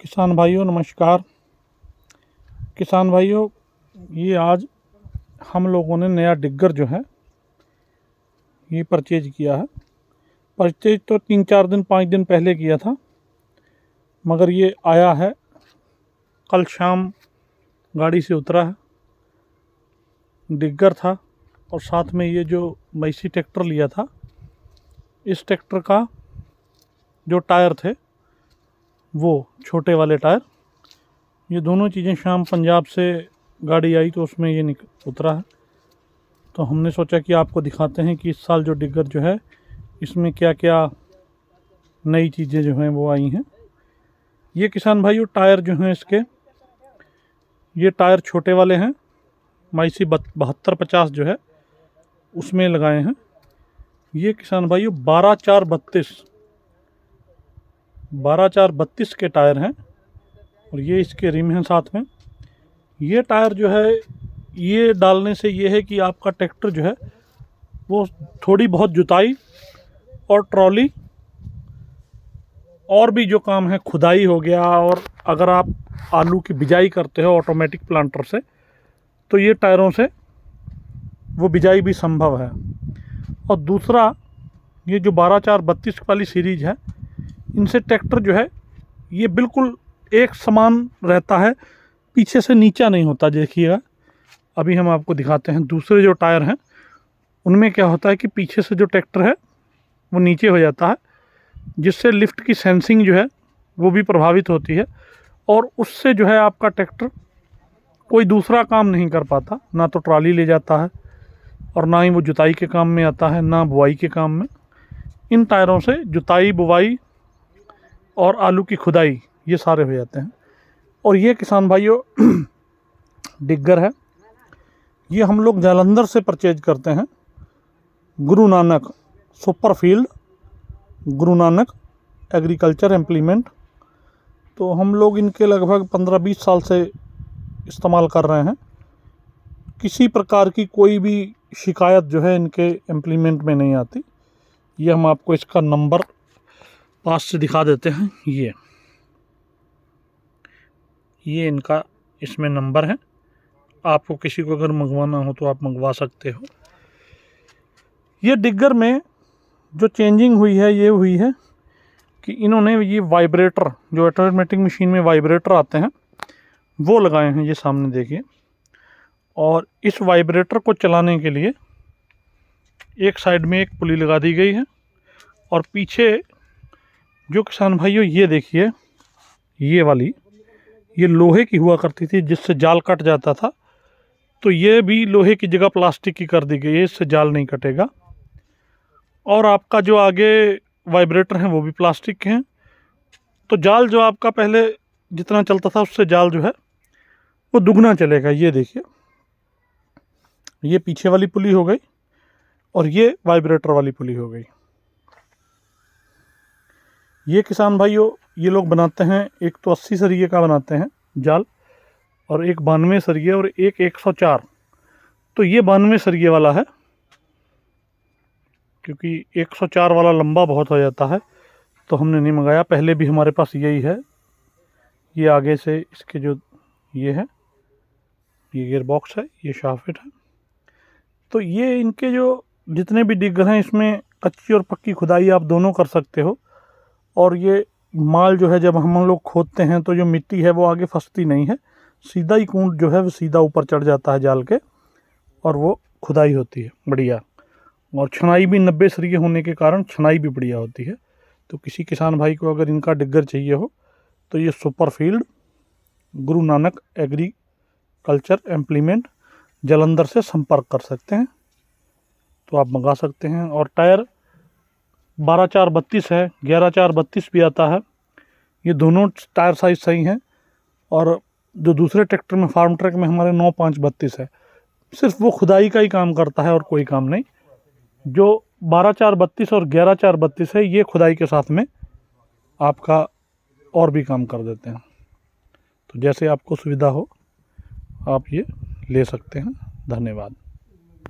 किसान भाइयों नमस्कार। किसान भाइयों, ये आज हम लोगों ने नया डिग्गर जो है ये परचेज किया है। परचेज तो 3-4 दिन 5 दिन पहले किया था, मगर ये आया है कल शाम, गाड़ी से उतरा है। डिग्गर था और साथ में ये जो मैसी ट्रैक्टर लिया था, इस ट्रैक्टर का जो टायर थे वो छोटे वाले टायर, ये दोनों चीज़ें शाम पंजाब से गाड़ी आई तो उसमें ये उतरा है। तो हमने सोचा कि आपको दिखाते हैं कि इस साल जो डिग्गर जो है इसमें क्या क्या नई चीज़ें जो हैं वो आई हैं। ये किसान भाइयों टायर जो हैं इसके, ये टायर छोटे वाले हैं, मैसी 72-50 जो है उसमें लगाए हैं। ये किसान भाइयों 12-4-32 के टायर हैं और ये इसके रिम हैं साथ में। ये टायर जो है ये डालने से ये है कि आपका ट्रैक्टर जो है वो थोड़ी बहुत जुताई और ट्रॉली और भी जो काम है, खुदाई हो गया, और अगर आप आलू की बिजाई करते हो ऑटोमेटिक प्लांटर से तो ये टायरों से वो बिजाई भी संभव है। और दूसरा, ये जो 12-4-32 वाली सीरीज़ है, इनसे ट्रैक्टर जो है ये बिल्कुल एक समान रहता है, पीछे से नीचा नहीं होता। देखिएगा, अभी हम आपको दिखाते हैं। दूसरे जो टायर हैं उनमें क्या होता है कि पीछे से जो ट्रैक्टर है वो नीचे हो जाता है, जिससे लिफ्ट की सेंसिंग जो है वो भी प्रभावित होती है और उससे जो है आपका ट्रैक्टर कोई दूसरा काम नहीं कर पाता, ना तो ट्रॉली ले जाता है और ना ही वो जुताई के काम में आता है, ना बुआई के काम में। इन टायरों से जुताई, बुवाई और आलू की खुदाई ये सारे हो जाते हैं। और ये किसान भाइयों डिग्गर है, ये हम लोग जालंधर से परचेज करते हैं। Guru Nanak super field, Guru Nanak agriculture implement. तो हम लोग इनके लगभग 15-20 साल से इस्तेमाल कर रहे हैं। किसी प्रकार की कोई भी शिकायत जो है इनके इम्प्लीमेंट में नहीं आती। ये हम आपको इसका नंबर पास से दिखा देते हैं। ये इनका इसमें नंबर है। आपको किसी को अगर मंगवाना हो तो आप मंगवा सकते हो। ये डिग्गर में जो चेंजिंग हुई है ये हुई है कि इन्होंने ये वाइब्रेटर, जो ऑटोमेटिक मशीन में वाइब्रेटर आते हैं वो लगाए हैं, ये सामने देखिए। और इस वाइब्रेटर को चलाने के लिए एक साइड में एक पुली लगा दी गई है और पीछे जो किसान भाइयों ये देखिए, ये वाली ये लोहे की हुआ करती थी जिससे जाल कट जाता था, तो ये भी लोहे की जगह प्लास्टिक की कर दी गई है, इससे जाल नहीं कटेगा। और आपका जो आगे वाइब्रेटर हैं वो भी प्लास्टिक के हैं, तो जाल जो आपका पहले जितना चलता था उससे जाल जो है वो दुगना चलेगा। ये देखिए, ये पीछे वाली पुली हो गई और ये वाइब्रेटर वाली पुली हो गई। ये किसान भाइयों ये लोग बनाते हैं, एक तो 80 सरिये का बनाते हैं जाल और एक 92 सरिये और एक 104। तो ये 92 सरिये वाला है, क्योंकि 104 वाला लंबा बहुत हो जाता है तो हमने नहीं मंगाया। पहले भी हमारे पास यही है। ये आगे से इसके जो ये है, ये गियर बॉक्स है, ये शाफ्ट है। तो ये इनके जो जितने भी डिग्गर हैं इसमें कच्ची और पक्की खुदाई आप दोनों कर सकते हो। और ये माल जो है जब हम लोग खोदते हैं तो जो मिट्टी है वो आगे फंसती नहीं है, सीधा ही कूंट जो है वो सीधा ऊपर चढ़ जाता है जाल के और वो खुदाई होती है बढ़िया। और छनाई भी 90 सरिये होने के कारण छनाई भी बढ़िया होती है। तो किसी किसान भाई को अगर इनका डिग्गर चाहिए हो तो ये super field Guru Nanak agriculture implement Jalandhar से संपर्क कर सकते हैं, तो आप मंगा सकते हैं। और टायर 12-4-32 है, 11-4-32 भी आता है। ये दोनों टायर साइज सही हैं। और जो दूसरे ट्रैक्टर में फार्म ट्रैक में हमारे 9-5-32 है, सिर्फ वो खुदाई का ही काम करता है और कोई काम नहीं। जो 12-4-32 और 11-4-32 है ये खुदाई के साथ में आपका और भी काम कर देते हैं। तो जैसे आपको सुविधा हो आप ये ले सकते हैं। धन्यवाद।